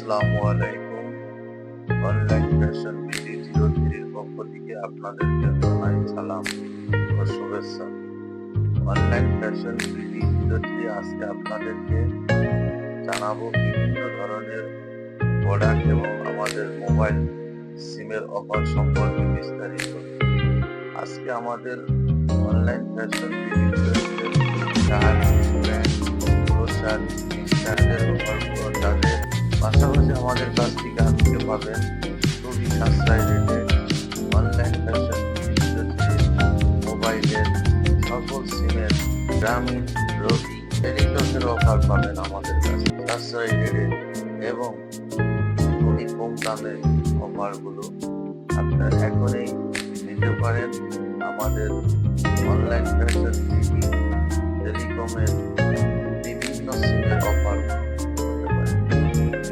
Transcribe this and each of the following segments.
আসসালামু আলাইকুম। Online fashion BD 03 এর পক্ষ থেকে আপনাদেরকে জানাই সালাম ও শুভেচ্ছা। অনলাইন ফ্যাশন বিডি 03 আজকে আপনাদেরকে জানাবো বিভিন্ন ধরনের প্রোডাক্ট এবং আমাদের মোবাইল সিমের অফার সম্পর্কে বিস্তারিত। আজকে আমাদের অনলাইন ফ্যাশন বিডি 03 এর শার্ট, প্যান্ট, গ্রোসারি, স্ট্যান্ডের অফারগুলো যাদের পাশাপাশি আমাদের কাছ থেকে আজকে পাবেন খুবই সাশ্রয় রেটে অনলাইন ফ্যাশন মোবাইলের সকল সিমের গ্রামীণ রবি টেলিটকের অফার পাবেন আমাদের কাছে সাশ্রয় রেটে এবং খুবই কম দামে অফারগুলো আপনারা এখনই নিতে পারেন। আমাদের অনলাইন ফ্যাশন টেলিকমের বিভিন্ন সিমের অফার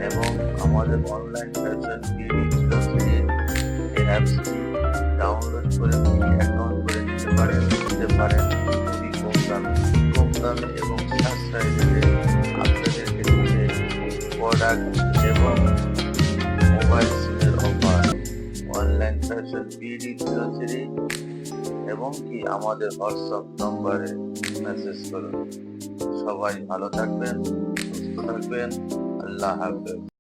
এবং আমাদের অনলাইন ফ্যাশন অ্যাপসটি ডাউনলোড করে অ্যাকাউন্ট করে নিতে পারেন খুবই কম দামে এবং সাশ্রয় রেটে আপনাদেরকে দিচ্ছে প্রোডাক্ট এবং মোবাইল সিমের অফার। অনলাইন ফ্যাশন বিডি 03 এবং কি আমাদের হোয়াটসঅ্যাপ নম্বরে মেসেজ করুন। সবাই ভালো থাকবেন, সুস্থ থাকবেন। আল্লাহ হাফেজ।